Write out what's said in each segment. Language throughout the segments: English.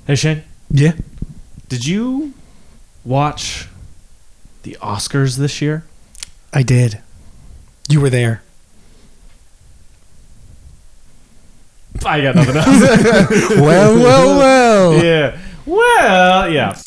Hey, Shane. Yeah. Did you watch the Oscars this year? I did. You were there. I got nothing else. Well. Yeah. Well, yeah.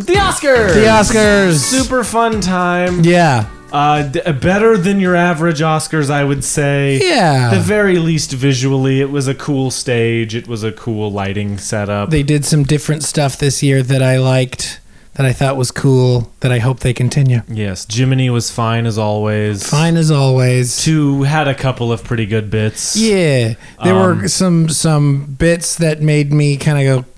The Oscars! The Oscars! Super fun time. Yeah. Better than your average Oscars, I would say. Yeah. The very least visually, it was a cool stage. It was a cool lighting setup. They did some different stuff this year that I liked, that I thought was cool, that I hope they continue. Yes, Jiminy was fine as always. Fine as always. Two had a couple of pretty good bits. Yeah. There were some bits that made me kind of go,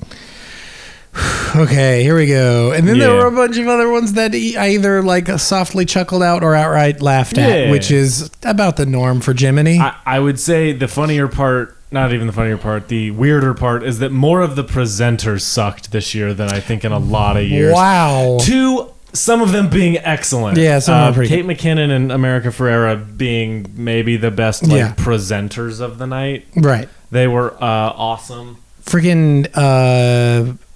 okay, here we go. And then there were a bunch of other ones that I either like softly chuckled out or outright laughed at, which is about the norm for Jiminy. I would say the funnier part, not even the funnier part, the weirder part is that more of the presenters sucked this year than I think in a lot of years. Wow. Some of them being excellent. Yeah, some are pretty Kate McKinnon and America Ferrera being maybe the best presenters of the night. Right. They were awesome. Freaking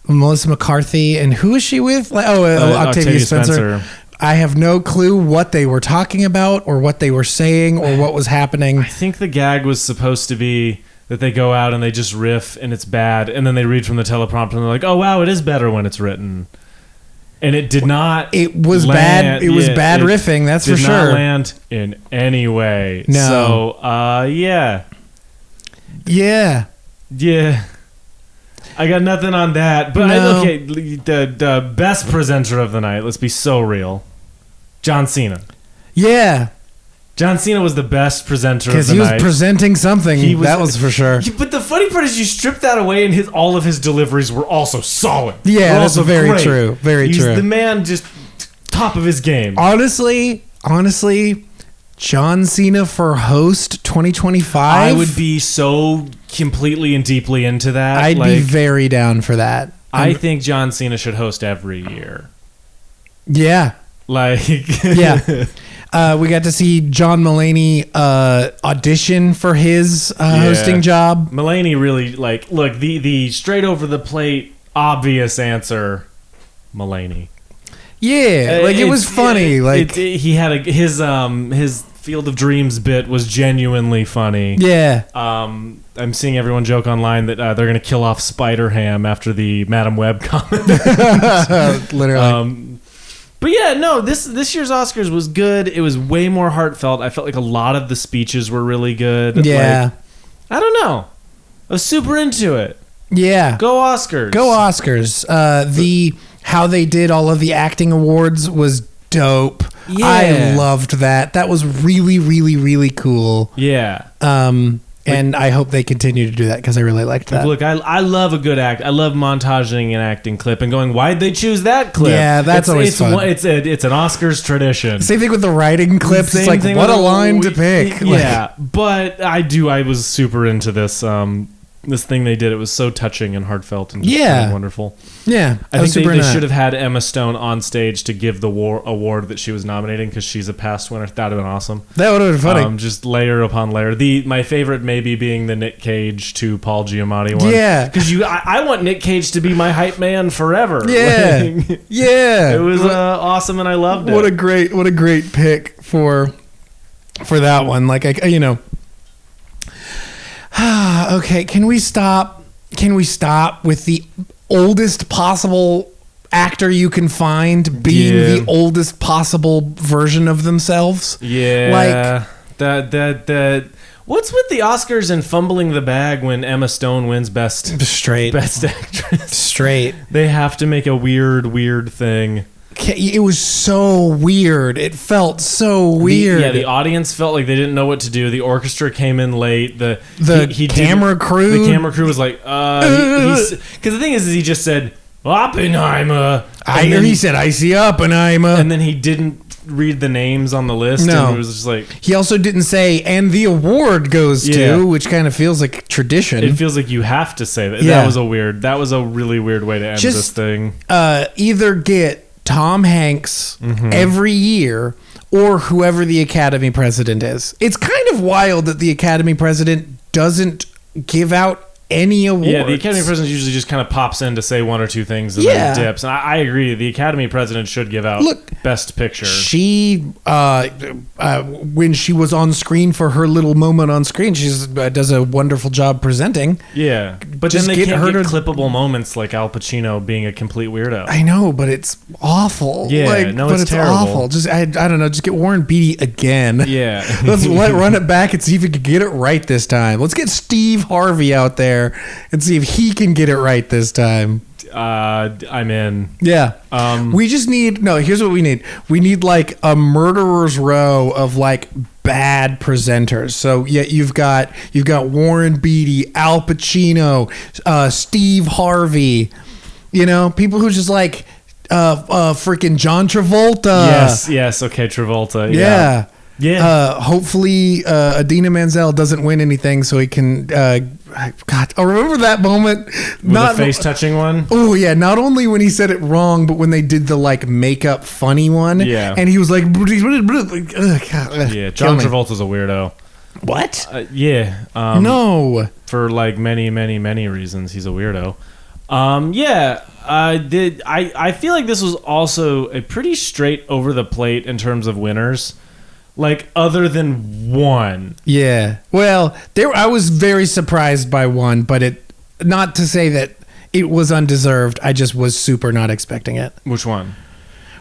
Melissa McCarthy, and who is she with? Octavia Spencer. I have no clue what they were talking about or what they were saying or what was happening. I think the gag was supposed to be that they go out and they just riff and it's bad, and then they read from the teleprompter and they're like, oh wow, it is better when it's written. And it did not. It was bad. It was bad riffing. That's for sure. Did not land in any way. No. So, yeah. I got nothing on that. But okay, the best presenter of the night. Let's be so real. John Cena. Yeah. John Cena was the best presenter of the night. Because he was presenting something. That was for sure. But the funny part is you strip that away and all of his deliveries were also solid. Yeah, that's very great. true. Very true. He's the man, just top of his game. Honestly, John Cena for host 2025? I would be so completely and deeply into that. I'd be very down for that. I think John Cena should host every year. Yeah. Yeah. We got to see John Mulaney audition for his hosting job. Mulaney really, look, the straight over the plate, obvious answer, Mulaney. Yeah, it was funny. He had his Field of Dreams bit was genuinely funny. Yeah. I'm seeing everyone joke online that they're going to kill off Spider-Ham after the Madam Web comment. Literally. But yeah, no, this year's Oscars was good. It was way more heartfelt. I felt like a lot of the speeches were really good. Yeah. I don't know. I was super into it. Yeah. Go Oscars. Go Oscars. How they did all of the acting awards was dope. Yeah. I loved that. That was really, really, really cool. Yeah. And I hope they continue to do that because I really liked that. Look, I love a good act. I love montaging an acting clip and going, why'd they choose that clip? Yeah, that's always fun. It's an Oscars tradition. Same thing with the writing clips. It's like, what a line to pick. Yeah, but I was super into this this thing they did. It was so touching and heartfelt and just kind of wonderful. Yeah, I think they should have had Emma Stone on stage to give the award that she was nominating because she's a past winner. That would have been awesome. That would have been funny. Just layer upon layer. My favorite maybe being the Nick Cage to Paul Giamatti one. Yeah, because I want Nick Cage to be my hype man forever. Yeah, yeah. It was awesome and I loved it. What a great pick for that one. Okay, can we stop with the oldest possible actor you can find being the oldest possible version of themselves? Yeah. That what's with the Oscars and fumbling the bag when Emma Stone wins best actress? Straight. They have to make a weird thing. It was so weird. It felt so weird. The audience felt like they didn't know what to do. The orchestra came in late. The camera crew. The camera crew was like, because the thing is he just said Oppenheimer. He said, I see Oppenheimer. And then he didn't read the names on the list. No. And it was just like... He also didn't say, and the award goes to, which kind of feels like tradition. It feels like you have to say that. Yeah. That was a really weird way to end this thing. Either get Tom Hanks every year or whoever the Academy president is. It's kind of wild that the Academy president doesn't give out any awards. Yeah, the Academy president usually just kind of pops in to say one or two things and then dips. And I agree. The Academy president should give out Best Picture. She, when she was on screen for her little moment on screen, she does a wonderful job presenting. Yeah, but just then they can't get clippable moments like Al Pacino being a complete weirdo. I know, but it's awful. Yeah, it's terrible. Awful. Just I don't know. Just get Warren Beatty again. Yeah, let's run it back and see if he can get it right this time. Let's get Steve Harvey out there and see if he can get it right this time. I'm in. Yeah. We just need here's what we need. We need like a murderer's row of like bad presenters. So yeah, you've got Warren Beatty, Al Pacino, Steve Harvey, people who just like freaking John Travolta. Yes, okay, Travolta. Yeah. Yeah. Hopefully, Idina Menzel doesn't win anything, so he can. God, remember that moment? The face touching one. Oh yeah, not only when he said it wrong, but when they did the like makeup funny one. Yeah. And he was like, God, yeah. John Travolta's a weirdo. What? Yeah. No. For like many, many, many reasons, he's a weirdo. Yeah. I feel like this was also a pretty straight over the plate in terms of winners. Like, other than one. Yeah. Well, I was very surprised by one, but not to say that it was undeserved. I just was super not expecting it. Which one?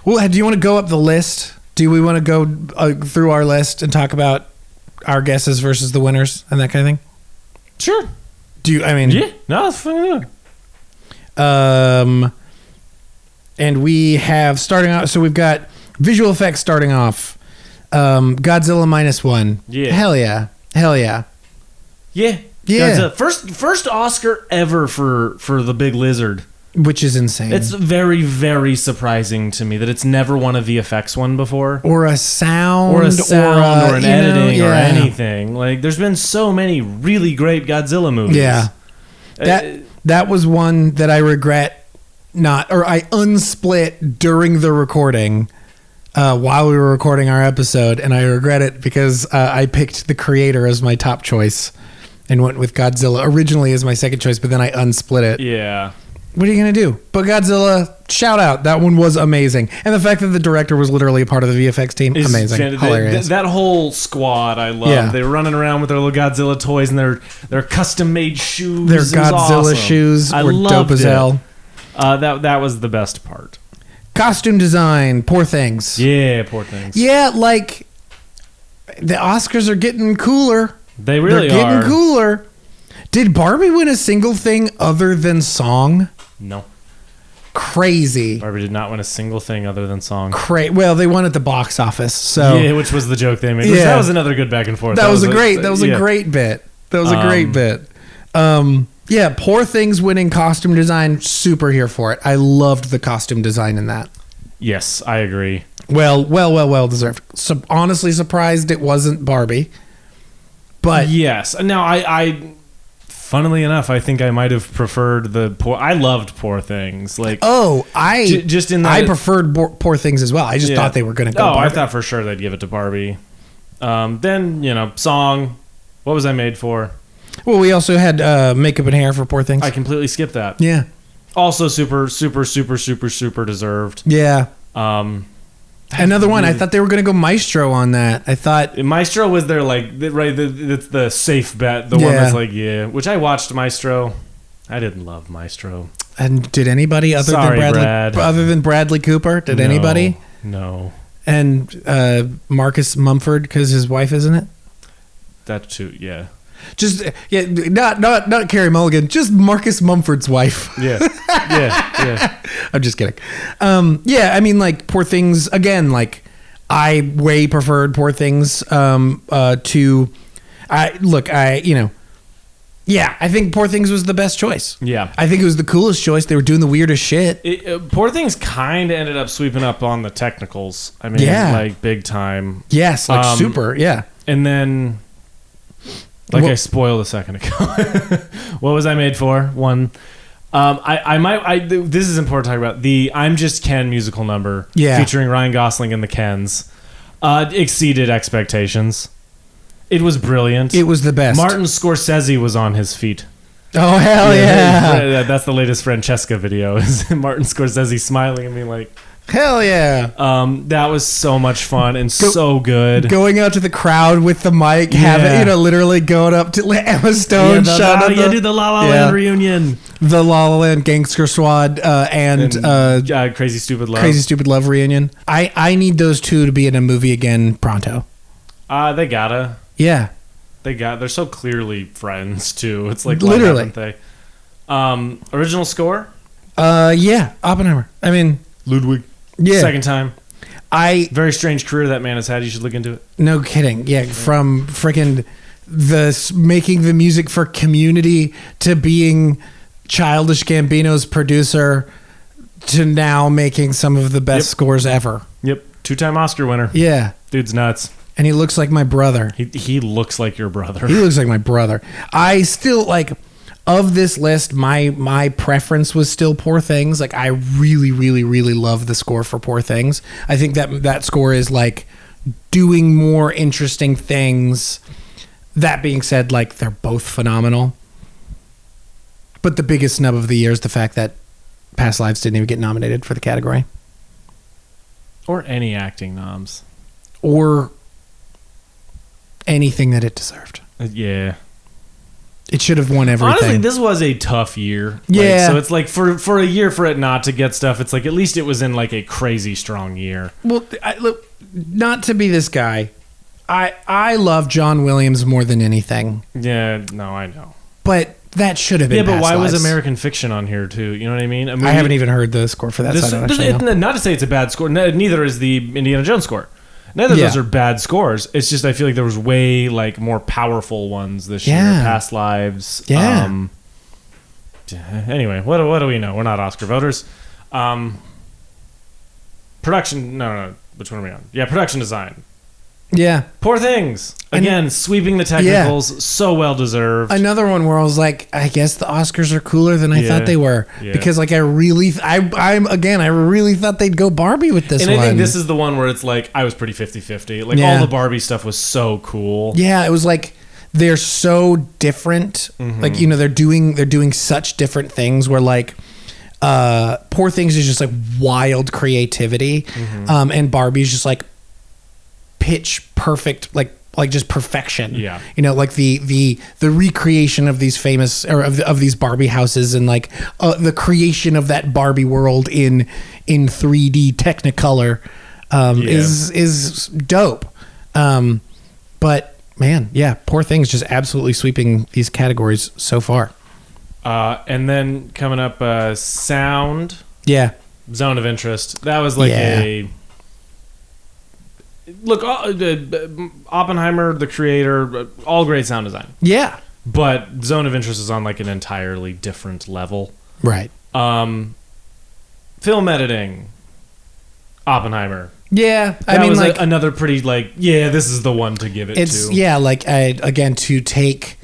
Well, do you want to go up the list? Do we want to go through our list and talk about our guesses versus the winners and that kind of thing? Sure. Yeah. No, it's fine. And we have starting out, so we've got visual effects starting off. Godzilla -1. Yeah. Hell yeah. Yeah. Yeah. First Oscar ever for the Big Lizard. Which is insane. It's very, very surprising to me that it's never won a VFX one before. Or a sound. Or an editing or anything. Like, there's been so many really great Godzilla movies. Yeah. That was one that I regret I unsplit during the recording. While we were recording our episode, and I regret it because I picked the creator as my top choice and went with Godzilla originally as my second choice, but then I unsplit it. Yeah. What are you going to do? But Godzilla, shout out. That one was amazing. And the fact that the director was literally a part of the VFX team, amazing. Hilarious. That whole squad, I love. Yeah. They were running around with their little Godzilla toys and their custom-made shoes. Their Godzilla shoes were dope as hell. That was the best part. Costume design, Poor Things. Yeah, Poor Things. Yeah, like the Oscars are getting cooler. They really are. They're getting cooler. Did Barbie win a single thing other than song? No. Crazy. Barbie did not win a single thing other than song. Well, they won at the box office. So yeah, which was the joke they made. Yeah. That was another good back and forth. That was a great bit. Yeah, Poor Things winning costume design, super here for it. I loved the costume design in that. Yes, I agree. Well deserved. So, honestly surprised it wasn't Barbie. But yes. Now, I funnily enough, I think I might have preferred I loved Poor Things. Like, I preferred Poor Things as well. I just thought they were going to go Barbie. I thought for sure they'd give it to Barbie. Then, song. What was I made for? Well, we also had makeup and hair for Poor Things. I completely skipped that. Yeah. Also super, super, super, super, super deserved. Yeah. Another one. I thought they were going to go Maestro on that. I thought... Maestro was their, it's the safe bet. The one that's which I watched Maestro. I didn't love Maestro. And did anybody other than Bradley Cooper? Did anybody? No. And Marcus Mumford, because his wife is in it? That too, yeah. Just not Carey Mulligan, just Marcus Mumford's wife. Yeah. I'm just kidding. I mean, like, Poor Things again. Like, I way preferred Poor Things to. Yeah, I think Poor Things was the best choice. Yeah. I think it was the coolest choice. They were doing the weirdest shit. Poor Things kind of ended up sweeping up on the technicals. I mean, like big time. Yes, like super, yeah. And then, I spoiled a second ago. What was I made for? One. This is important to talk about. The I'm Just Ken musical number featuring Ryan Gosling and the Kens exceeded expectations. It was brilliant. It was the best. Martin Scorsese was on his feet. Oh, hell yeah. That's the latest Francesca video. Is Martin Scorsese smiling and being like, hell yeah. That was so much fun and so good. Going out to the crowd with the mic, literally going up to Emma Stone. Do the La La Land reunion. The La La Land Gangster Squad and Crazy Stupid Love. Crazy Stupid Love reunion. I need those two to be in a movie again pronto. They gotta. Yeah. They're so clearly friends too. It's like, literally. Why haven't they? Original score? Yeah, Oppenheimer. I mean, Ludwig. Yeah. Second time. Very strange career that man has had. You should look into it. No kidding. Yeah, from freaking making the music for Community to being Childish Gambino's producer to now making some of the best scores ever. Yep. 2-time Oscar winner. Yeah. Dude's nuts. And he looks like my brother. He looks like your brother. He looks like my brother. I still of this list, my preference was still Poor Things. Like, I really, really, really love the score for Poor Things. I think that score is like doing more interesting things. That being said, like, they're both phenomenal. But the biggest snub of the year is the fact that Past Lives didn't even get nominated for the category. Or any acting noms. Or anything that it deserved. Yeah. It should have won everything. Honestly, this was a tough year. Yeah. So it's like for a year for it not to get stuff, it's like at least it was in like a crazy strong year. Well, look, not to be this guy, I love John Williams more than anything. Yeah, no, I know. But that should have been. Yeah, but Past why Lives. was American Fiction on here too? You know what I mean? I haven't even heard the score for that. So I don't actually know. Not to say it's a bad score. Neither is the Indiana Jones score. Neither of those are bad scores. It's just I feel like there was way like more powerful ones this year. Past Lives. Yeah. Anyway, what do we know? We're not Oscar voters. Production. No. Which one are we on? Yeah, production design. Yeah. Poor Things. Again, sweeping the technicals. So well deserved. Another one where I was like, I guess the Oscars are cooler than I thought they were. Yeah. Because like I really thought they'd go Barbie with this one. And I think this is the one where it's like, I was pretty 50-50. Like all the Barbie stuff was so cool. Yeah, it was like, they're so different. Mm-hmm. Like, you know, they're doing such different things where like, Poor Things is just like wild creativity. Mm-hmm. And Barbie's just like, pitch perfect, like just perfection. Yeah, you know, like the recreation of these famous or of these Barbie houses and like the creation of that Barbie world in 3D Technicolor is dope. But man, yeah, Poor Things just absolutely sweeping these categories so far. And then coming up, sound. Yeah, Zone of Interest. That was like a. Look, Oppenheimer, the creator, all great sound design. Yeah. But Zone of Interest is on like an entirely different level. Right. Film editing, Oppenheimer. Yeah. That was like another pretty like, this is the one to give it to. Yeah, like again, to take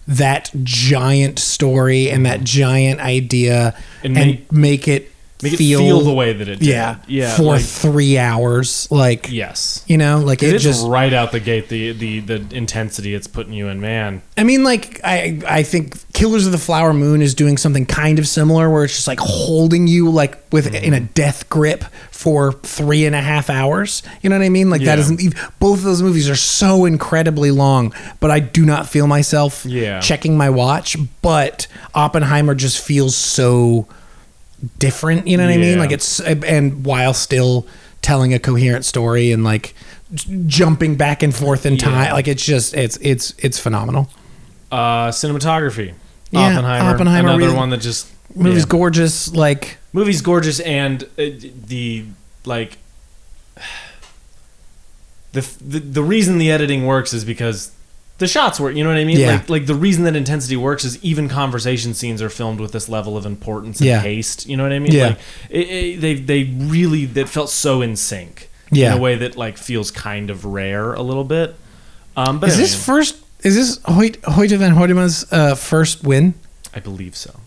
that giant story and that giant idea and make it feel the way that it did. Yeah, for like, 3 hours. Like, yes, you know, like it's just right out the gate. The intensity it's putting you in, man. I mean, like I think Killers of the Flower Moon is doing something kind of similar, where it's just like holding you like in a death grip for 3.5 hours. You know what I mean? Like that isn't. Both of those movies are so incredibly long, but I do not feel myself checking my watch. But Oppenheimer just feels so different, you know what I mean? Like it's, and while still telling a coherent story and like jumping back and forth in time, like it's just it's phenomenal. Cinematography, Oppenheimer, another really, one that just movie's gorgeous, like movie's gorgeous, and the reason the editing works is because the shots work. You know what I mean? Yeah. Like the reason that intensity works is even conversation scenes are filmed with this level of importance and haste. You know what I mean? Yeah. Like they really that felt so in sync. Yeah. In a way that like feels kind of rare a little bit. But is this Hoyt van Hoytema's first win? I believe so.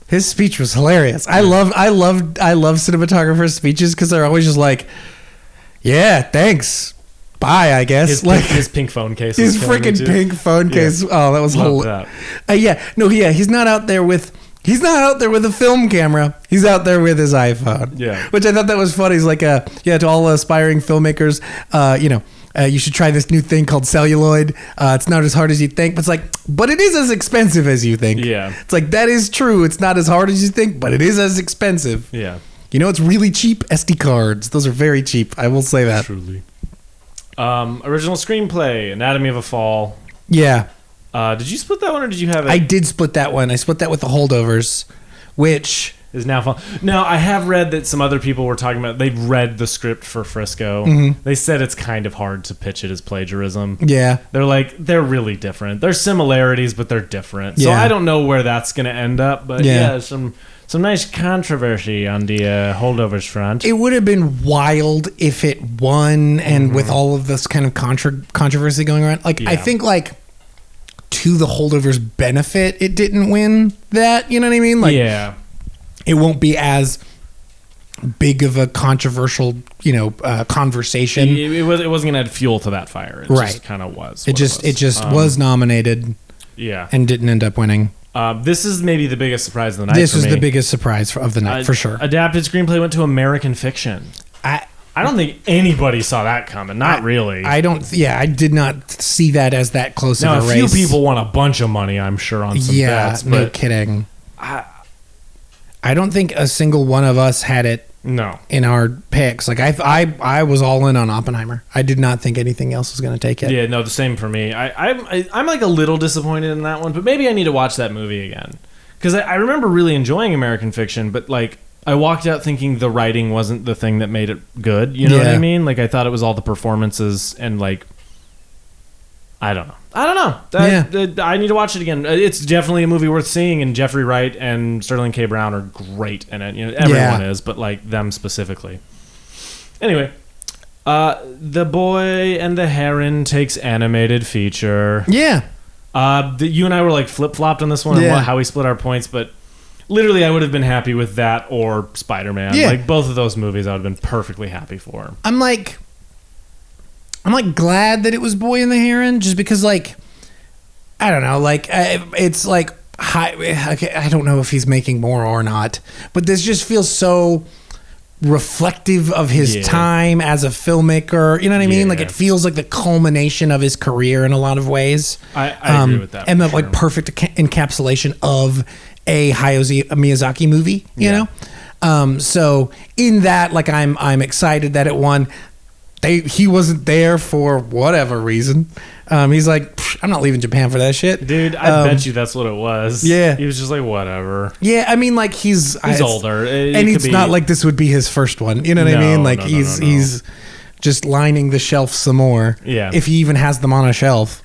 His speech was hilarious. I love cinematographers' speeches because they're always just like, "Yeah, thanks, bye." I guess his pink phone case. His freaking pink phone case. Oh, that was hilarious. He's not out there with a film camera. He's out there with his iPhone. Yeah, which I thought that was funny. He's like, to all aspiring filmmakers, you should try this new thing called celluloid. It's not as hard as you think, but it is as expensive as you think. Yeah. It's like, that is true. It's not as hard as you think, but it is as expensive. Yeah. You know, it's really cheap. SD cards. Those are very cheap. I will say that. Truly. Original screenplay, Anatomy of a Fall. Yeah. Did you split that one or did you have it? I did split that one. I split that with The Holdovers, which is now fun. Now, I have read that some other people were talking about, they've read the script for Frisco. Mm-hmm. They said it's kind of hard to pitch it as plagiarism. Yeah. They're like, they're really different. There's similarities, but they're different. So Yeah. I don't know where that's going to end up, but some nice controversy on the Holdovers front. It would have been wild if it won, and with all of this kind of controversy going around. I think, to the Holdovers' benefit, it didn't win that. You know what I mean? It won't be as big of a controversial, conversation. It wasn't going to add fuel to that fire. It just kind of was. It just was nominated. Yeah. And didn't end up winning. This is maybe the biggest surprise of the night. This was the biggest surprise of the night, for sure. Adapted screenplay went to American Fiction. I don't think anybody saw that coming. Not really. I did not see that as that close of a race. Now, a few people won a bunch of money, I'm sure, on some bets. No kidding. I don't think a single one of us had it in our picks. I was all in on Oppenheimer. I did not think anything else was going to take it. Yeah, no, the same for me. I'm like a little disappointed in that one, but maybe I need to watch that movie again. Because I remember really enjoying American Fiction, but I walked out thinking the writing wasn't the thing that made it good. You know what I mean? I thought it was all the performances and I don't know. I need to watch it again. It's definitely a movie worth seeing, and Jeffrey Wright and Sterling K. Brown are great in it. Everyone is, but them specifically. Anyway, The Boy and the Heron takes animated feature. Yeah. You and I were flip-flopped on this one and how we split our points, but literally I would have been happy with that or Spider-Man. Yeah. Both of those movies I would have been perfectly happy for. I'm glad that it was Boy and the Heron, just because I don't know, it's I don't know if he's making more or not, but this just feels so reflective of his time as a filmmaker. You know what I mean? It feels like the culmination of his career in a lot of ways. I agree with that. And the perfect encapsulation of a Hayao Miyazaki movie, you know? So in that, I'm excited that it won. He wasn't there for whatever reason. He's like, I'm not leaving Japan for that shit. Dude, I bet you that's what it was. Yeah. He was just like, whatever. Yeah, I mean, he's older. And it's not like this would be his first one. You know what I mean? He's just lining the shelf some more. Yeah. If he even has them on a shelf.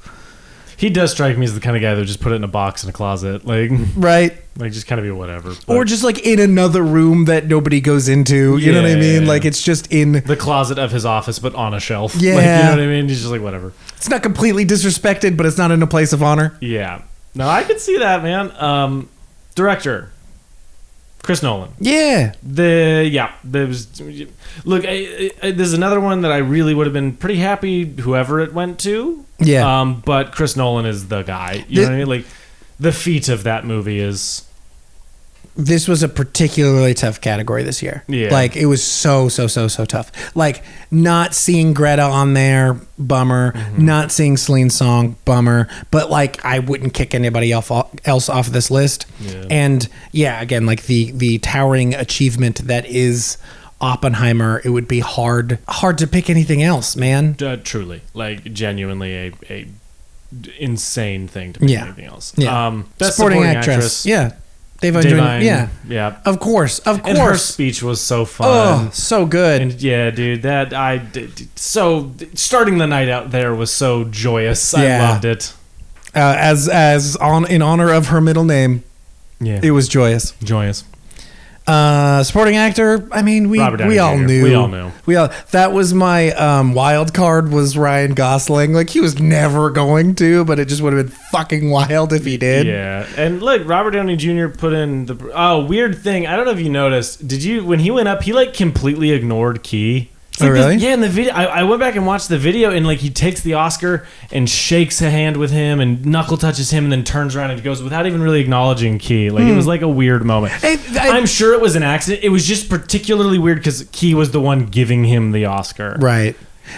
He does strike me as the kind of guy that would just put it in a box in a closet. Right. Just kind of be whatever. But. Or just in another room that nobody goes into. You know what I mean? It's just in the closet of his office, but on a shelf. Yeah. You know what I mean? He's just whatever. It's not completely disrespected, but it's not in a place of honor. Yeah. No, I could see that, man. Director. Chris Nolan. Yeah. This is another one that I really would have been pretty happy whoever it went to. Yeah. But Chris Nolan is the guy. You know what I mean? The feat of that movie is. This was a particularly tough category this year. Yeah. It was so tough. Not seeing Greta on there, bummer. Mm-hmm. Not seeing Celine's song, bummer. But I wouldn't kick anybody else off of this list. Yeah. And again, the towering achievement that is Oppenheimer, it would be hard to pick anything else, man. Truly, genuinely a insane thing to pick anything else. Yeah. Best supporting actress. Yeah. Devine, yeah. Of course. And her speech was so fun. Oh, so good. And yeah, dude, so starting the night out there was so joyous. I loved it. In honor of her middle name, it was joyous. Supporting actor, I mean, we all knew. That was my wild card was Ryan Gosling. Like, he was never going to, but it just would have been fucking wild if he did. Yeah. And look, Robert Downey Jr. put in weird thing. I don't know if you noticed. When he went up, he like completely ignored Key. Oh, really? In the video, I went back and watched the video, and like he takes the Oscar and shakes a hand with him and knuckle touches him and then turns around and goes without even really acknowledging Key. Like, it was like a weird moment. I'm sure it was an accident. It was just particularly weird because Key was the one giving him the Oscar. Right.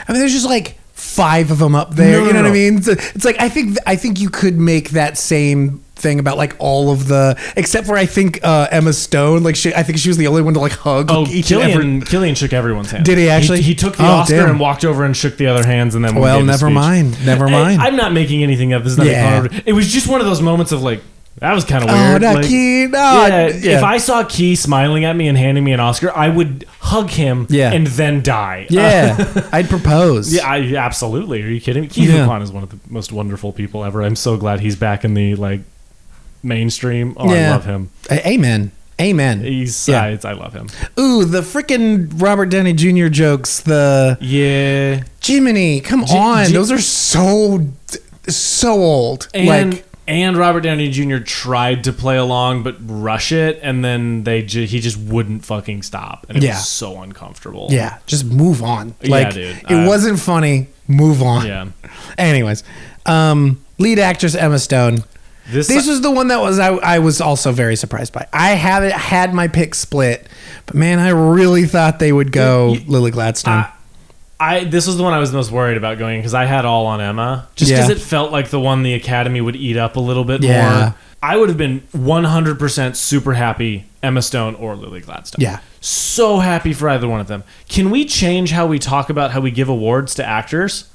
I mean, there's just like 5 of them up there. You know what I mean? It's like, I think you could make that same thing about like all of the, except for I think Emma Stone, like I think she was the only one to like hug. Killian shook everyone's hand. Did he actually? He took the Oscar and walked over and shook the other hands, and then never mind. I'm not making anything up. This is nothing fun. It was just one of those moments of like, that was kind of weird. Key. If I saw Key smiling at me and handing me an Oscar, I would hug him and then die. Yeah, I'd propose. Yeah, absolutely. Are you kidding me? Keith Kwan is one of the most wonderful people ever. I'm so glad he's back in the like mainstream. I love him. Amen. I love him. Ooh, the freaking Robert Downey Jr. jokes. Jiminy, come on. Those are so old. And Robert Downey Jr. tried to play along but rush it, and then he just wouldn't fucking stop, and it was so uncomfortable. Yeah, just move on. Like, dude, it wasn't funny. Move on. Yeah. Anyways, lead actress Emma Stone. This was the one that I was also very surprised by. I haven't had my pick split, but man, I really thought they would go Lily Gladstone. This was the one I was most worried about going, because I had all on Emma, just because it felt like the one the Academy would eat up a little bit more. I would have been 100% super happy Emma Stone or Lily Gladstone. Yeah. So happy for either one of them. Can we change how we talk about how we give awards to actors?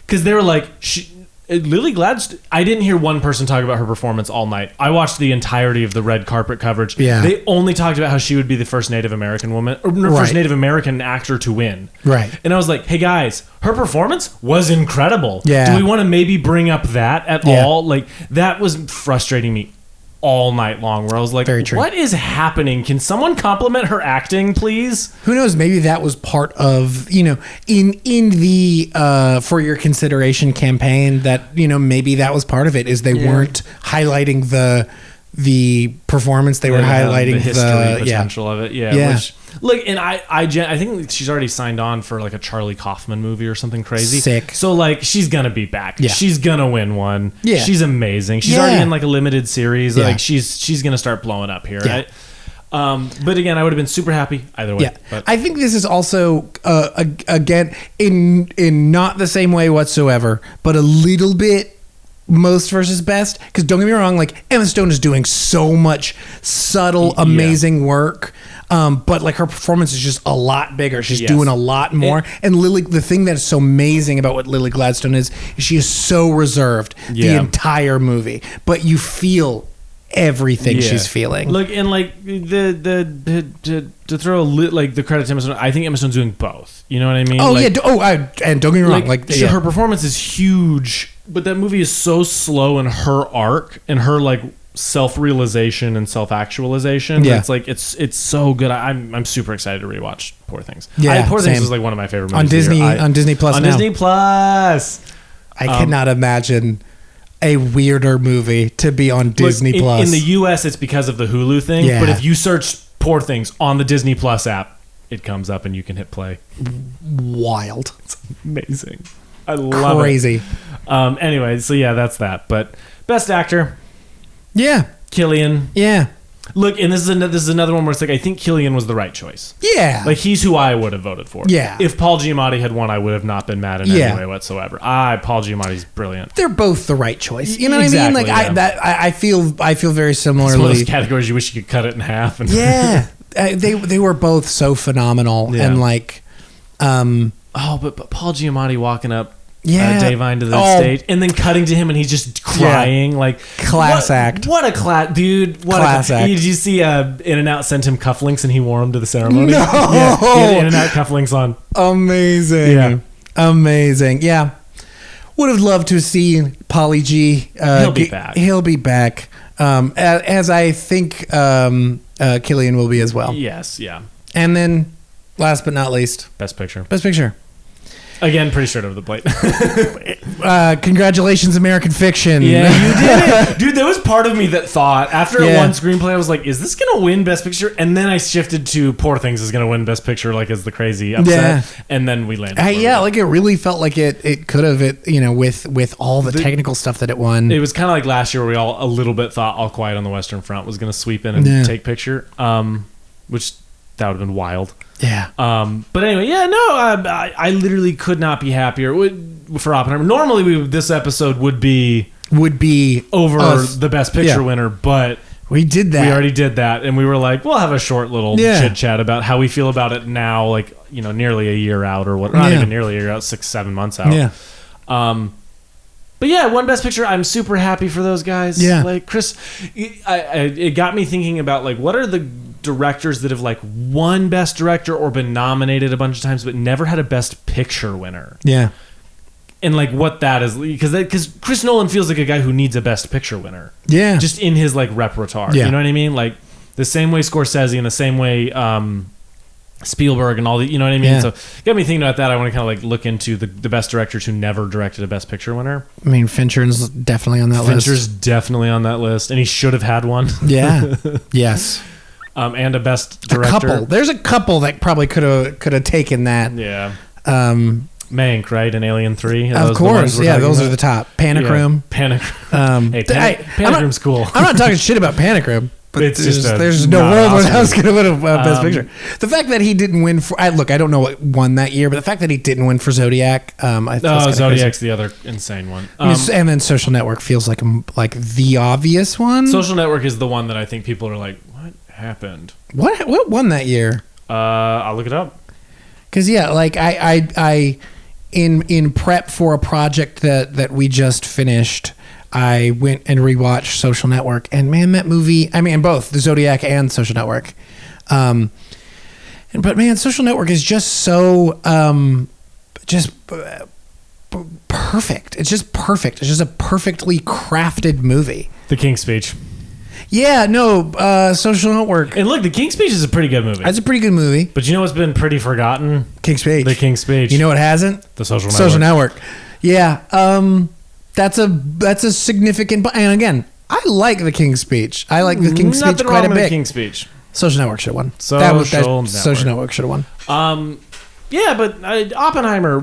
Because they were like, Lily Gladstone, I didn't hear one person talk about her performance all night. I watched the entirety of the red carpet coverage. Yeah. They only talked about how she would be the first Native American woman, or first Native American actor to win. Right. And I was like, hey guys, her performance was incredible. Yeah. Do we want to maybe bring up that at all? Like, that was frustrating me all night long, where I was like, what is happening? Can someone compliment her acting, please? Who knows? Maybe that was part of, in the For Your Consideration campaign, that, maybe that was part of it, is they weren't highlighting the performance, they were highlighting the history potential of it. Yeah. Which, look, and I think she's already signed on for like a Charlie Kaufman movie or something crazy. Sick. So like, she's gonna be back. Yeah. She's gonna win one. Yeah. She's amazing. She's already in like a limited series. Yeah. Like, she's gonna start blowing up here. Yeah. But again, I would have been super happy either way. Yeah. But I think this is also again in not the same way whatsoever, but a little bit most versus best, because don't get me wrong, like, Emma Stone is doing so much subtle, amazing work, but like, her performance is just a lot bigger. She's doing a lot more. And Lily, the thing that's so amazing about what Lily Gladstone is she is so reserved the entire movie, but you feel everything she's feeling. Look, and like to throw like the credit to Emma Stone, I think Emma Stone's doing both. You know what I mean? And don't get me wrong, her performance is huge, but that movie is so slow in her arc and her like self-realization and self-actualization. It's like it's so good. I'm super excited to rewatch Poor Things. Poor Things is like one of my favorite movies on Disney Plus. Disney Plus. I cannot imagine a weirder movie to be on Disney Plus. In the US, it's because of the Hulu thing. But if you search Poor Things on the Disney Plus app, it comes up and you can hit play. Wild. It's amazing. I love Crazy. Anyway, so that's that. But best actor. Yeah. Killian. Yeah. Look, and this is another one where it's like, I think Killian was the right choice. Yeah. Like, he's who I would have voted for. Yeah. If Paul Giamatti had won, I would have not been mad in any way whatsoever. Paul Giamatti's brilliant. They're both the right choice. You know what I mean? Like, I feel very similarly. It's one of those categories you wish you could cut it in half. And they were both so phenomenal. And like, but Paul Giamatti walking up Davine to the stage, and then cutting to him, and he's just crying, like class act. What a class, dude! What class act. Did you see In-N-Out sent him cufflinks, and he wore them to the ceremony? No, he had In-N-Out cufflinks on. Amazing. Yeah, would have loved to see Pauly G. He'll be back. He'll be back. As I think Killian will be as well. Yes. Yeah. And then, last but not least, Best Picture. Again, pretty straight over the plate. Congratulations, American Fiction. Yeah, you did it. Dude, there was part of me that thought, after one screenplay, I was like, is this going to win Best Picture? And then I shifted to Poor Things is going to win Best Picture, like, as the crazy upset. Yeah. And then we landed. Like, it really felt like it could have, with all the technical stuff that it won. It was kind of like last year where we all a little bit thought All Quiet on the Western Front was going to sweep in and take picture, which that would have been wild. Yeah. But anyway, I literally could not be happier for Oppenheimer. Normally, this episode would be over the Best Picture winner, but we did that. We already did that, and we were like, we'll have a short little chit chat about how we feel about it now, like nearly a year out or what? Not even nearly a year out, 6-7 months out. Yeah. But yeah, one Best Picture. I'm super happy for those guys. Yeah. Like Chris, it got me thinking about like what are the directors that have like won Best Director or been nominated a bunch of times but never had a Best Picture winner. Yeah. And like what that is, because Chris Nolan feels like a guy who needs a Best Picture winner. Yeah. Just in his like repertoire. Yeah. You know what I mean? Like the same way Scorsese and the same way Spielberg and all the, you know what I mean? Yeah. So got me thinking about that. I want to kind of like look into the best directors who never directed a Best Picture winner. I mean, Fincher's definitely on that list. Fincher's definitely on that list, and he should have had one. Yeah. Yes. And a Best Director. A couple. There's a couple that probably could have taken that. Yeah. Mank, right? And Alien 3. Of course. Yeah, those are the top. Panic Room. Panic Room. Panic Room's cool. I'm not talking shit about Panic Room. But there's no world where that was going to win a Best Picture. The fact that he didn't win for... Look, I don't know what won that year, but the fact that he didn't win for Zodiac... Zodiac's the other insane one. And then Social Network feels like the obvious one. Social Network is the one that I think people are like, what happened? What won that year? I'll look it up. Because, like, I in prep for a project that we just finished... I went and rewatched Social Network, and man, that movie, I mean, both the Zodiac and Social Network. But man, Social Network is just so, perfect. It's just perfect. It's just a perfectly crafted movie. The King's Speech. Yeah, no, Social Network. And look, The King's Speech is a pretty good movie. It's a pretty good movie. But you know what's been pretty forgotten? King's Speech. The King's Speech. You know what hasn't? The Social Network. Social Network. Yeah, that's a significant... And again, I like The King's Speech. I like The King's Speech quite a bit. The King's Speech. Social Network should have won. Social Network should have won. Yeah, but Oppenheimer.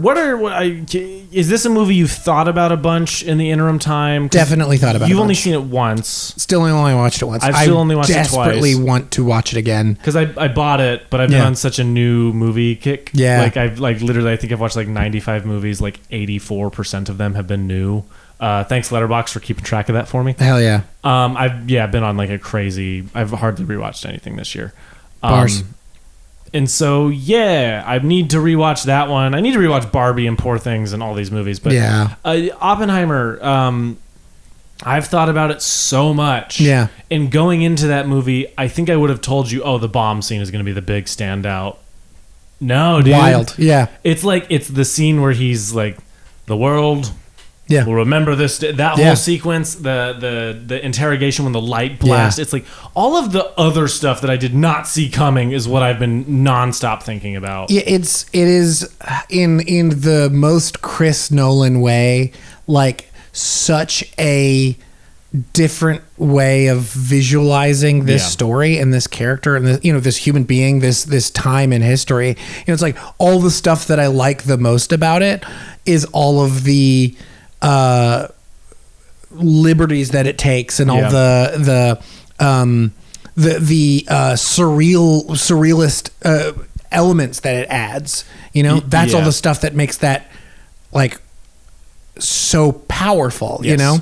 Is this a movie you thought about a bunch in the interim time? Definitely thought about it. You've only seen it once. Still only watched it once. I've still only watched it twice. I desperately want to watch it again. Because I bought it, but I've been on such a new movie kick. Yeah. Literally, I think I've watched 95 movies. 84% of them have been new. Thanks Letterboxd for keeping track of that for me. Hell yeah. I've been on a crazy... I've hardly rewatched anything this year. Bars. And so, I need to rewatch that one. I need to rewatch Barbie and Poor Things and all these movies. But Oppenheimer, I've thought about it so much. Yeah. And going into that movie, I think I would have told you, the bomb scene is going to be the big standout. No, dude. Wild. Yeah. It's it's the scene where he's like, the world... Yeah. We'll remember this. That whole sequence, the interrogation when the light blast. It's like all of the other stuff that I did not see coming is what I've been nonstop thinking about. Yeah, it is in the most Chris Nolan way, such a different way of visualizing this story and this character and this human being, this time in history. It's like all the stuff that I like the most about it is all of the liberties that it takes and all the surrealist elements that it adds. That's all the stuff that makes that so powerful. It's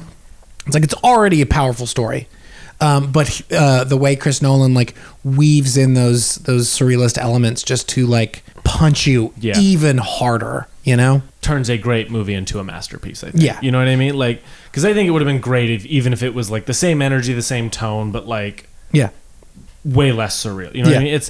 it's already a powerful story, but the way Chris Nolan weaves in those surrealist elements just to punch you even harder. you know? Turns a great movie into a masterpiece, I think. Yeah. You know what I mean? Like, because I think it would have been great even if it was like the same energy, the same tone, but like way less surreal. You know what I mean?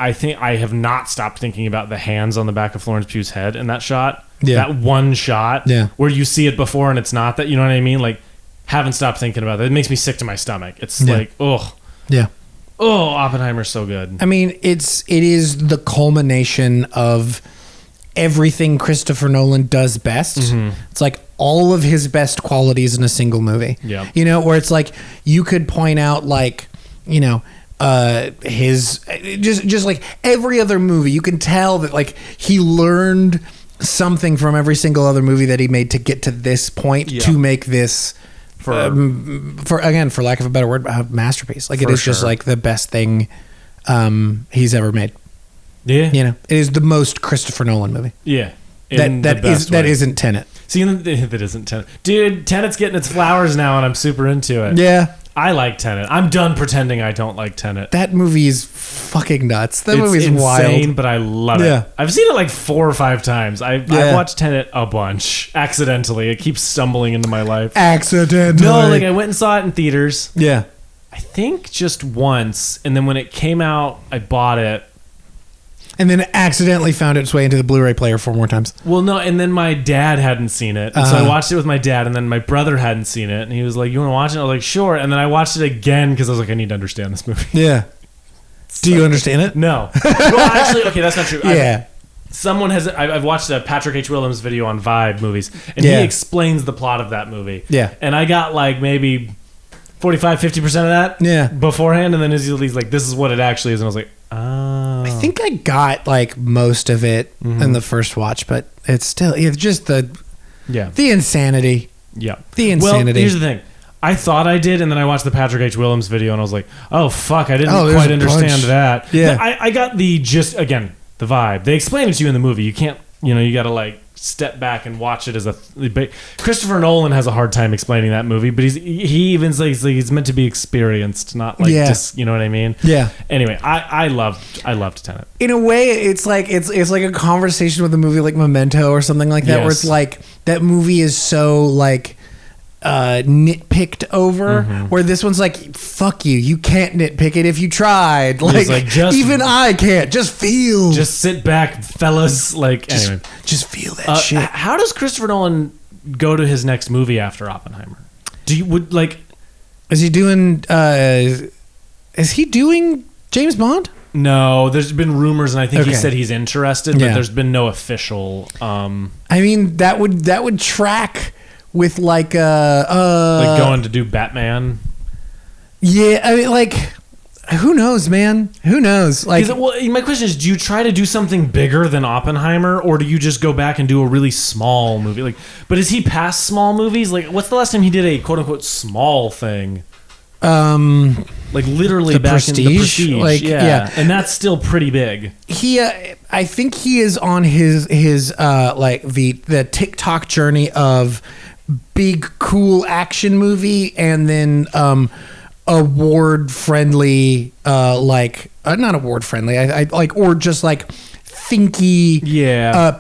I think I have not stopped thinking about the hands on the back of Florence Pugh's head in that shot. Yeah. That one shot where you see it before and it's not that, you know what I mean? Like, haven't stopped thinking about that. It makes me sick to my stomach. It's like, ugh. Yeah. Oh, Oppenheimer's so good. I mean, it is the culmination of everything Christopher Nolan does best. Mm-hmm. It's like all of his best qualities in a single movie. Yeah. You know, where it's like you could point out like, you know, his just like every other movie, you can tell that like he learned something from every single other movie that he made to get to this point to make this for lack of a better word, a masterpiece. Like it is just like the best thing he's ever made. Yeah, you know, it is the most Christopher Nolan movie. Yeah, that isn't Tenet. See, that isn't Tenet, dude. Tenet's getting its flowers now, and I'm super into it. Yeah, I like Tenet. I'm done pretending I don't like Tenet. That movie is fucking nuts. That movie is insane, wild, but I love it. I've seen it like 4 or 5 times. I've watched Tenet a bunch accidentally. It keeps stumbling into my life. Accidentally. No, like I went and saw it in theaters. Yeah, I think just once, and then when it came out, I bought it. And then accidentally found its way into the Blu-ray player 4 more times. Well, no, and then my dad hadn't seen it. And so I watched it with my dad, and then my brother hadn't seen it. And he was like, you want to watch it? I was like, sure. And then I watched it again because I was like, I need to understand this movie. Yeah. Do you understand it? No. Well, actually, okay, that's not true. Yeah. I've watched a Patrick H. Willems video on Vibe movies, and he explains the plot of that movie. Yeah. And I got like maybe 45-50% of that beforehand, and then he's like, this is what it actually is. And I was like, oh. I think I got like most of it in the first watch, but it's just the insanity. Yeah. The insanity. Well, here's the thing. I thought I did, and then I watched the Patrick H. Willems video, and I was like, oh, fuck, I didn't quite understand that. Yeah. I got the vibe. They explain it to you in the movie. You can't, you got to like step back and watch it as Christopher Nolan has a hard time explaining that movie, but he even says like he's meant to be experienced, not like just, you know what I mean? Yeah. Anyway, I loved Tenet. In a way, it's like a conversation with a movie like Memento or something like that, where it's like that movie is so like nitpicked over, where this one's like, fuck you can't nitpick it if you tried. Like even I can't. Just sit back, fellas. Like anyway, just feel that shit. How does Christopher Nolan go to his next movie after Oppenheimer? Is he doing James Bond? No, there's been rumors, and I think he said he's interested, but there's been no official. I mean, that would track with like going to do Batman. Yeah, I mean, like, who knows, man? Who knows? Like, my question is, do you try to do something bigger than Oppenheimer, or do you just go back and do a really small movie? Like, but is he past small movies? Like, what's the last time he did a quote unquote small thing? Like literally the back Prestige? in the Prestige, like, yeah, and that's still pretty big. He, I think he is on his like the TikTok journey of big cool action movie, and then award friendly, like not award friendly, I like, or just like thinky,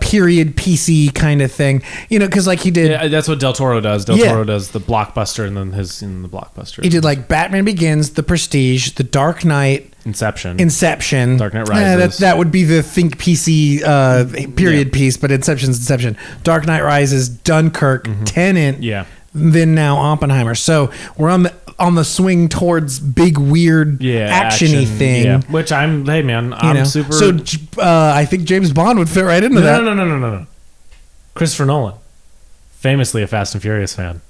period PC kind of thing, because like he did. Yeah, that's what Del Toro does. Del Toro does the blockbuster, and then his in the blockbuster. He did like Batman Begins, The Prestige, The Dark Knight, Inception, Dark Knight Rises. That would be the think PC period piece, but Inception's Inception. Dark Knight Rises, Dunkirk, Tenet, then now Oppenheimer. So we're on the swing towards big weird action-y thing, which I'm super. So I think James Bond would fit right into that. No. Christopher Nolan, famously a Fast and Furious fan.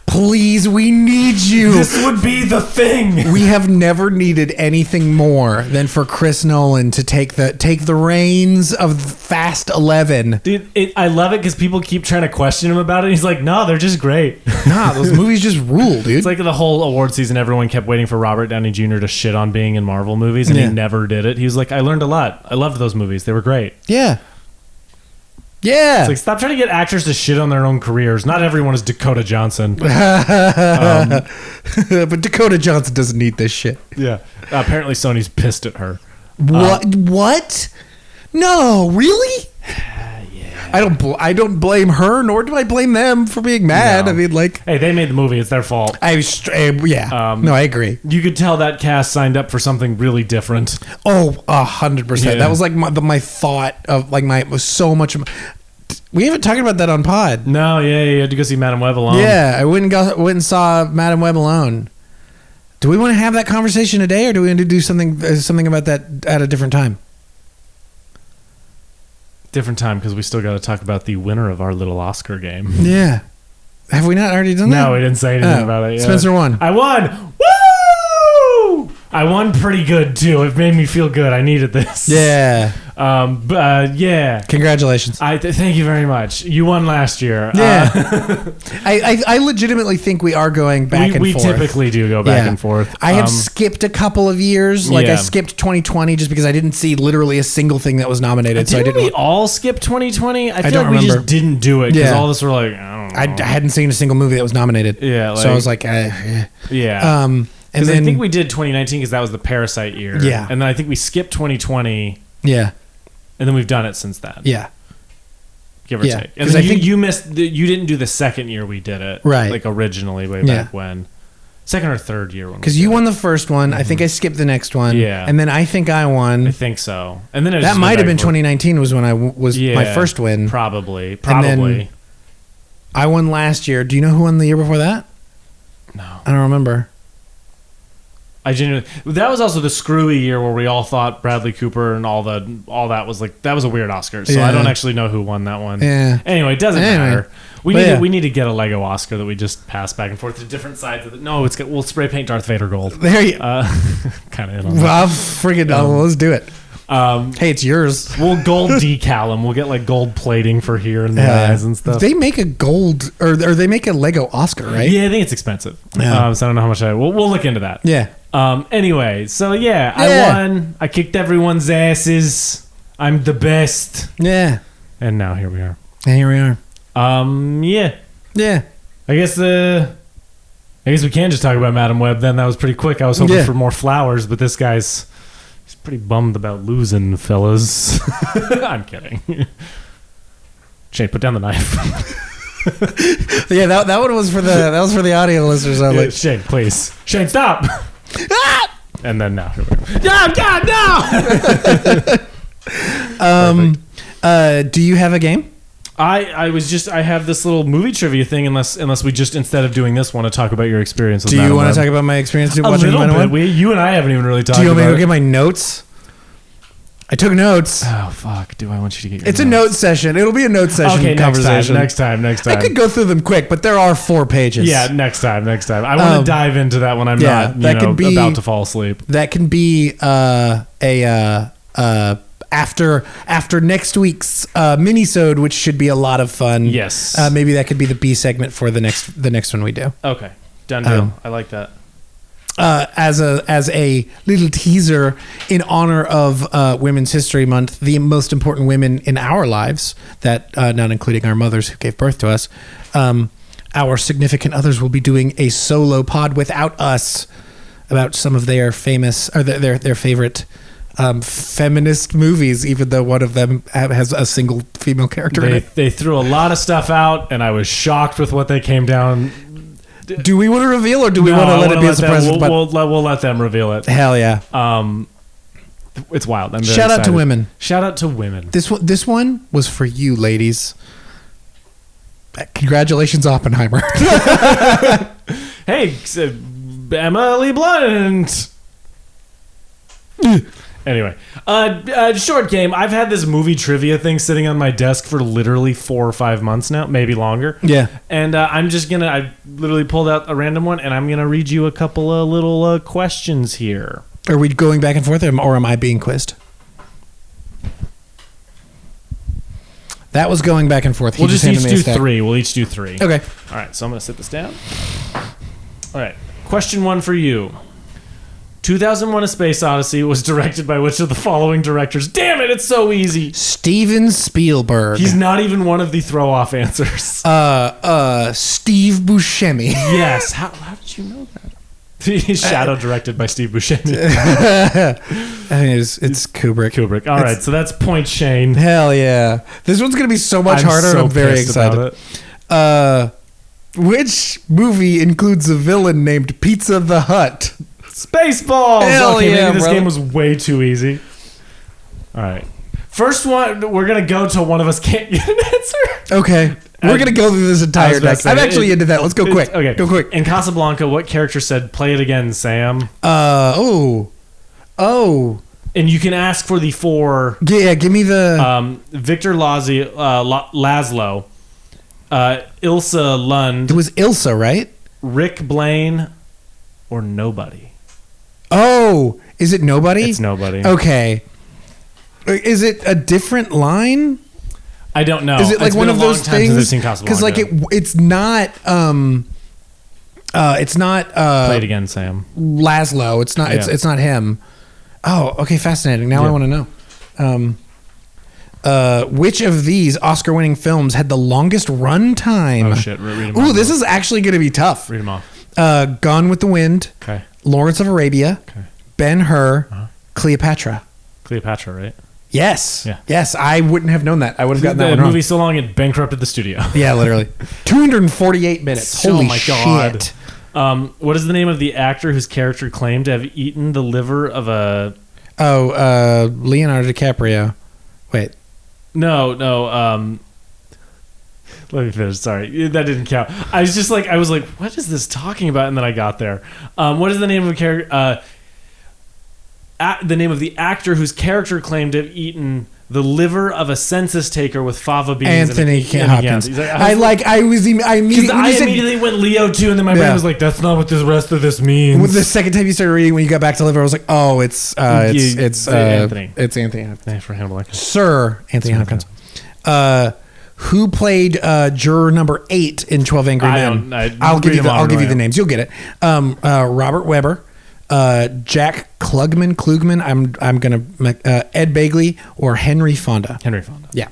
Please, we need you. This would be the thing. We have never needed anything more than for Chris Nolan to take the reins of Fast 11. Dude, I love it because people keep trying to question him about it. He's like, no, they're just great. Nah, those movies just rule, dude. It's like the whole award season, everyone kept waiting for Robert Downey Jr. to shit on being in Marvel movies, and he never did it. He was like, I learned a lot. I loved those movies. They were great. Yeah. Yeah. It's like, stop trying to get actors to shit on their own careers. Not everyone is Dakota Johnson. But Dakota Johnson doesn't need this shit. Yeah. Apparently Sony's pissed at her. What? No, really? Yeah. I don't blame her, nor do I blame them for being mad. No. I mean, like, hey, they made the movie. It's their fault. Yeah. No, I agree. You could tell that cast signed up for something really different. Oh, 100%. Yeah. That was like my thought of like it was so much. We haven't talked about that on pod. No, yeah, you had to go see Madam Web alone. Yeah, I went and saw Madam Web alone. Do we want to have that conversation today, or do we want to do something about that at a different time? Different time, because we still got to talk about the winner of our little Oscar game. Yeah. Have we not already done that? No, we didn't say anything about it yet. Spencer won. I won. Woo! I won pretty good too. It made me feel good. I needed this. Yeah. Yeah. Congratulations. Thank you very much. You won last year. Yeah. I legitimately think we are going back and forth. We typically do go back and forth. I have skipped a couple of years. Like I skipped 2020 just because I didn't see literally a single thing that was nominated. Didn't we all skip 2020? I feel like we just didn't do it because all of us were like, I don't know. I hadn't seen a single movie that was nominated. Yeah. So I was like, yeah. And then I think we did 2019 because that was the Parasite year. Yeah. And then I think we skipped 2020. Yeah. And then we've done it since then. Yeah. Give or take. And then you missed. You didn't do the second year we did it. Right. Like originally, way back when. Second or third year. Because you won the first one. I think I skipped the next one. Yeah. And then I think I won. I think so. And then that might have been 2019 was when I was my first win. Probably. And then I won last year. Do you know who won the year before that? No. I don't remember. I genuinely. That was also the screwy year where we all thought Bradley Cooper and all that was like that was a weird Oscar. So I don't actually know who won that one. Yeah. Anyway, it doesn't matter. We need to get a Lego Oscar that we just pass back and forth to different sides of it. No, we'll spray paint Darth Vader gold. There you. Kind of in on that. Well, freaking let's do it. Hey, it's yours. We'll gold decal them. We'll get like gold plating for here and the eyes and stuff. They make a gold or they make a Lego Oscar, right? Yeah, I think it's expensive. Yeah. So I don't know how much we'll look into that. Yeah. Anyway, so I won. I kicked everyone's asses. I'm the best. Yeah. And now here we are. And here we are. Yeah. Yeah. I guess we can just talk about Madam Web then. That was pretty quick. I was hoping for more flowers, but this he's pretty bummed about losing, fellas. I'm kidding. Shane, put down the knife. Yeah, that one was for the audio listeners. I was like, Shane, please. Shane, stop. And then now. No, God, no. Do you have a game? I have this little movie trivia thing unless we just instead of doing this want to talk about your experience with Do you Madam want Web. to talk about my experience watching a little Madam bit. Web? You and I haven't even really talked about it. Do you want me to go get my notes? I took notes. Oh fuck! Do I want you to get your It's notes? a note session. It'll be a note session conversation. Next time. I could go through them quick, but there are 4 pages. Yeah, next time. I want to dive into that when I'm not about to fall asleep. That can be after next week's mini-sode, which should be a lot of fun. Yes. Maybe that could be the B segment for the next one we do. Okay. Done deal. I like that. As a little teaser in honor of Women's History Month, the most important women in our lives, that not including our mothers who gave birth to us, our significant others will be doing a solo pod without us about some of their famous or their favorite feminist movies, even though one of them has a single female character in it. They threw a lot of stuff out, and I was shocked with what they came down. Do we want to reveal, or do we want to let it be a surprise? We'll let them reveal it. Hell yeah! It's wild. I'm very Shout out excited. to women. Shout out to women. This one was for you, ladies. Congratulations, Oppenheimer. Hey, Emily Blunt. Anyway, short game. I've had this movie trivia thing sitting on my desk for literally 4 or 5 months now, maybe longer. Yeah. And I literally pulled out a random one, and I'm gonna read you a couple of little questions here. Are we going back and forth, or am I being quizzed? That was going back and forth. We'll just each do 3. We'll each do 3. Okay. All right. So I'm gonna sit this down. All right. Question 1 for you. 2001: A Space Odyssey was directed by which of the following directors? Damn it, it's so easy. Steven Spielberg. He's not even one of the throw-off answers. Steve Buscemi. Yes. How did you know that? Shadow directed by Steve Buscemi. I mean, it's Kubrick. Kubrick. All right, so that's point Shane. Hell yeah. This one's going to be so much harder. So I'm very excited. Which movie includes a villain named Pizza the Hut? Spaceballs. Hell okay, yeah, maybe this brother. game was way too easy. All right. First one, we're going to go till one of us can't get an answer. Okay. We're going to go through this entire deck. I'm actually into that. Let's go quick. Okay. Go quick. In Casablanca, what character said, "Play it again, Sam"? Oh. And you can ask for the four. Yeah, give me the... Victor Laszlo, Ilsa Lund. It was Ilsa, right? Rick Blaine, or nobody. Oh, is it nobody? It's nobody. Okay. Is it a different line? I don't know. Is it like It's one been of a long those time since I've things? seen Casablanca. Because like it's not Play it again, Sam. Laszlo. It's not. Yeah. It's not him. Oh, okay, fascinating. Now I want to know. Which of these Oscar-winning films had the longest run time? Oh shit! Read them Ooh, off. this is actually going to be tough. Read them off. Gone with the Wind. Okay. Lawrence of Arabia. Okay. Ben-Hur. Cleopatra. Cleopatra, right? Yes. Yeah. Yes, I wouldn't have known that. I would have gotten that one The wrong. movie so long it bankrupted the studio. Yeah, literally. 248 minutes. Holy shit. What is the name of the actor whose character claimed to have eaten the liver of a... Leonardo DiCaprio. Wait. No. Let me finish. Sorry, that didn't count. I was like, what is this talking about? And then I got there. What is the name of the character? The name of the actor whose character claimed to have eaten the liver of a census taker with fava beans. Anthony Hopkins. He's like, I immediately went Leo too, and then my brain was like, "That's not what the rest of this means." The second time you started reading, when you got back to liver, I was like, "Oh, it's Anthony. It's Anthony Hopkins." Thanks for Hannibal Lecter. Sir Anthony Hopkins. Who played juror number 8 in 12 Angry Men? I'll give you the names. You'll get it. Robert Webber. Jack Klugman. I'm gonna Ed Begley or Henry Fonda. Yeah.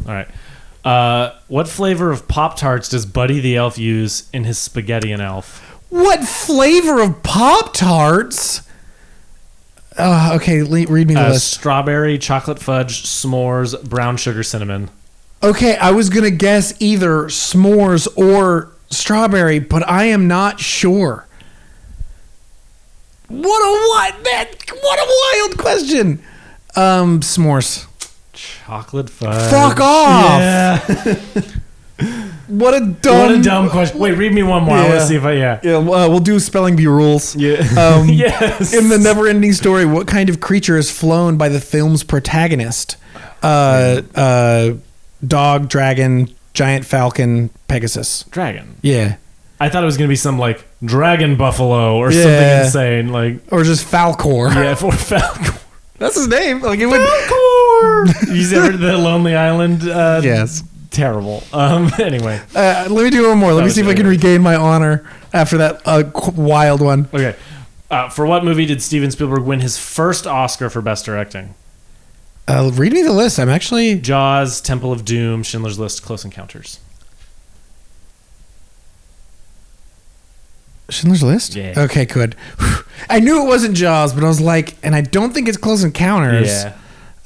All right. What flavor of Pop-Tarts does Buddy the Elf use in his Spaghetti and Elf? What flavor of Pop-Tarts? Okay, read me the list. Strawberry, chocolate fudge, s'mores, brown sugar, cinnamon. Okay, I was gonna guess either s'mores or strawberry, but I am not sure. What a wild question. S'mores. Chocolate fudge. Fuck off. Yeah. What a dumb question. Wait, read me one more. I want to see if Yeah, we'll do spelling bee rules. Yeah. Yes. In the never-ending story, what kind of creature is flown by the film's protagonist? Dog, dragon, giant falcon, Pegasus. Dragon. Yeah. I thought it was going to be some like dragon buffalo or something insane, like, or just Falcor. Yeah, for Falcor. That's his name. Like it Falcor. You ever the Lonely Island? Yes. Terrible. Anyway, let me do one more. Let me see if I can regain my honor after that wild one. Okay. For what movie did Steven Spielberg win his first Oscar for Best Directing? Read me the list. I'm actually... Jaws, Temple of Doom, Schindler's List, Close Encounters. Schindler's List? Yeah. Okay, good. I knew it wasn't Jaws, but I was like, and I don't think it's Close Encounters. Yeah.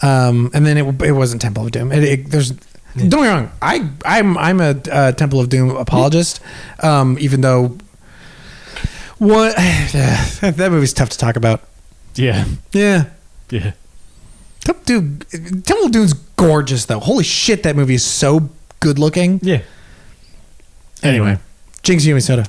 And then it wasn't Temple of Doom. Don't get me wrong. I'm a Temple of Doom apologist. Even though that movie's tough to talk about. Yeah. Yeah. Yeah. Temple of Doom's gorgeous though. Holy shit, that movie is so good looking. Yeah. Anyway, Jinx Yumi Soda.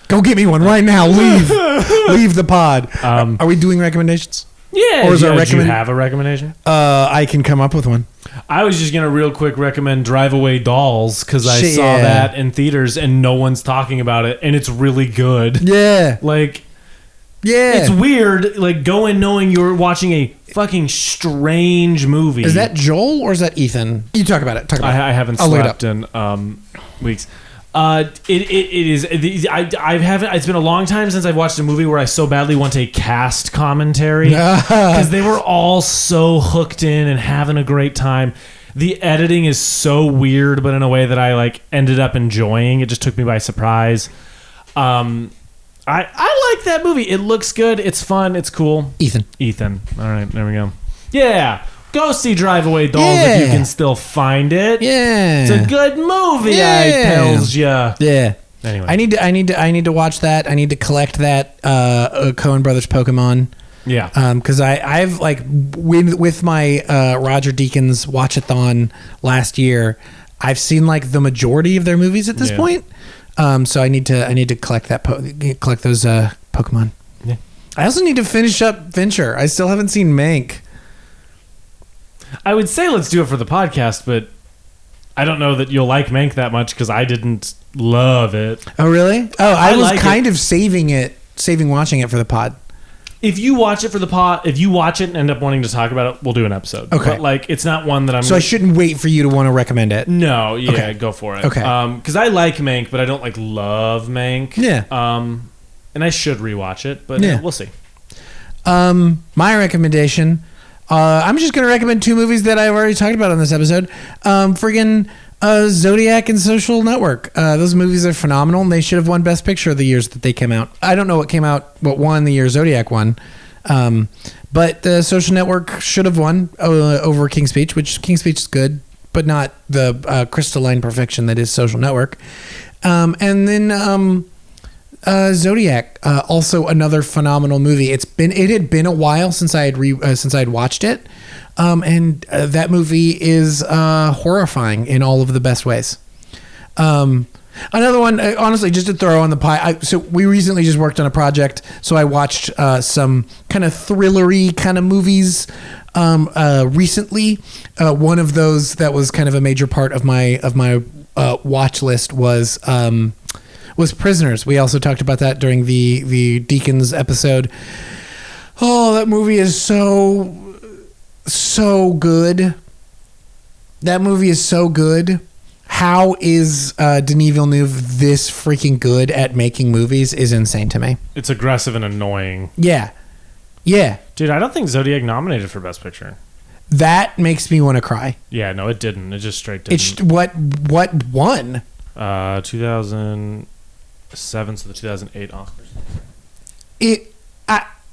Go get me one right now. Leave the pod. Are we doing recommendations? Yeah. Or is do there you have a recommendation? I can come up with one. I was just gonna real quick recommend Drive Away Dolls because I saw that in theaters and no one's talking about it and it's really good. Yeah. Like, yeah, it's weird. Like, go in knowing you're watching a fucking strange movie. Is that Joel or is that Ethan? You talk about it. I haven't slept in weeks. It is. I haven't. It's been a long time since I've watched a movie where I so badly want a cast commentary because they were all so hooked in and having a great time. The editing is so weird, but in a way that I like ended up enjoying. It just took me by surprise. I like that movie. It looks good. It's fun. It's cool. Ethan. All right, there we go. Yeah. Go see Drive Away Dolls if you can still find it. Yeah. It's a good movie, I tells ya. Yeah. Anyway. I need to watch that. I need to collect that Coen Brothers Pokemon. Yeah. Because I've like with my Roger Deakins Watchathon last year, I've seen like the majority of their movies at this point. So I need to collect collect those Pokemon. Yeah. I also need to finish up Fincher. I still haven't seen Mank. I would say let's do it for the podcast, but I don't know that you'll like Mank that much because I didn't love it. Oh, really? Oh, I was like kind of saving watching it for the pod. If you watch it for the pod, if you watch it and end up wanting to talk about it, we'll do an episode. Okay. But like, it's not one that I'm. So I shouldn't wait for you to want to recommend it. No. Yeah. Okay. Go for it. Okay. Because I like Mank, but I don't like love Mank. Yeah. And I should rewatch it, but we'll see. My recommendation. I'm just going to recommend 2 movies that I've already talked about on this episode. Friggin' Zodiac and Social Network. Those movies are phenomenal, and they should have won Best Picture of the years that they came out. I don't know what won the year Zodiac won. But the Social Network should have won over King's Speech, which King's Speech is good, but not the crystalline perfection that is Social Network. And then Zodiac, also another phenomenal movie. It had been a while since I had watched it, and that movie is horrifying in all of the best ways. Another one, honestly, just to throw on the pie. So we recently just worked on a project, so I watched some kind of thrillery kind of movies recently. One of those that was kind of a major part of my watch list was Prisoners. We also talked about that during the Deakins episode. Oh, that movie is so good. That movie is so good. How is Denis Villeneuve this freaking good at making movies is insane to me. It's aggressive and annoying. Yeah. Dude, I don't think Zodiac nominated for Best Picture. That makes me want to cry. Yeah, no, it didn't. It just straight didn't. What won? 2007, so the 2008 Oscars.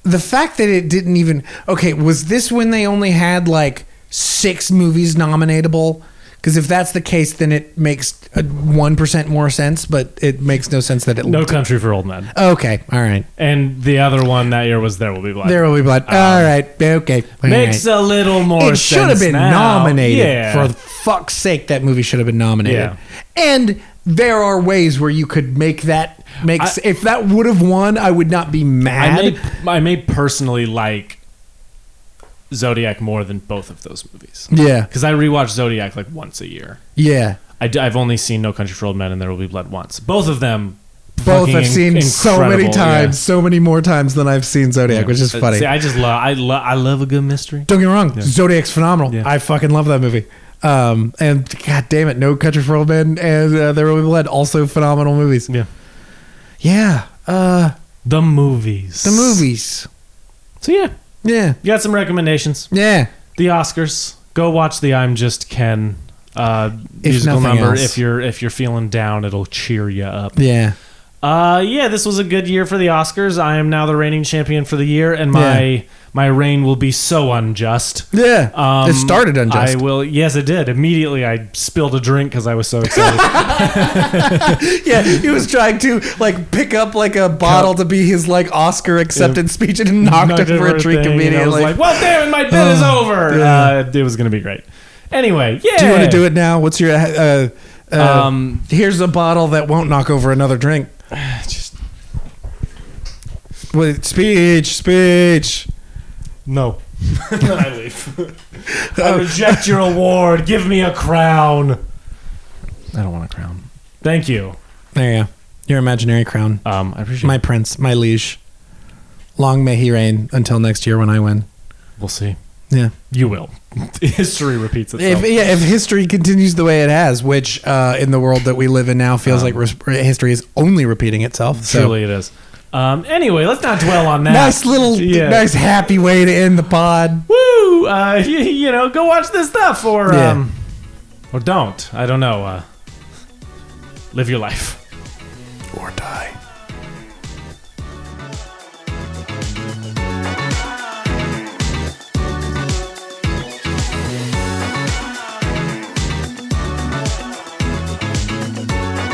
The fact that it didn't even... Okay, was this when they only had like 6 movies nominatable? Because if that's the case, then it makes 1% more sense, but it makes no sense that it... No Country for Old Men. Okay, all right. And the other one that year was There Will Be Blood. There Will Be Blood. All right, okay. Makes a little more sense. It should have been nominated. Yeah. For fuck's sake, that movie should have been nominated. Yeah. And there are ways where you could make that... if that would have won, I would not be mad. I may personally like Zodiac more than both of those movies. Yeah. Because I rewatch Zodiac like once a year. Yeah. I've only seen No Country for Old Men and There Will Be Blood once. Both of them. Both I've seen so many times, so many more times than I've seen Zodiac, which is funny. See, I love a good mystery. Don't get me wrong, Zodiac's phenomenal. Yeah. I fucking love that movie. And god damn it, No Country for Old Men and There Will Be Blood, also phenomenal movies. Yeah. Yeah. The movies. So yeah. You got some recommendations. Yeah. The Oscars. Go watch the I'm Just Ken musical number. Else. If you're feeling down, it'll cheer you up. Yeah. This was a good year for the Oscars. I am now the reigning champion for the year, and my reign will be so unjust. Yeah. It started unjust. I will. Yes, it did. Immediately, I spilled a drink because I was so excited. Yeah, he was trying to like pick up like a bottle to be his like Oscar acceptance speech and knocked it for a drink immediately. I was like, well, damn it, my bet is over. Yeah. It was going to be great. Anyway, yeah. Do you want to do it now? What's your... here's a bottle that won't knock over another drink. Speech. No. Then I leave. I reject your award. Give me a crown. I don't want a crown. Thank you. There you go. Your imaginary crown. I appreciate my prince, my liege. Long may he reign until next year when I win. We'll see. Yeah. You will. History repeats itself. If history continues the way it has, which in the world that we live in now feels like history is only repeating itself. Truly it is. Anyway, let's not dwell on that. Nice happy way to end the pod. Woo! Go watch this stuff or don't. I don't know. Live your life. Or die.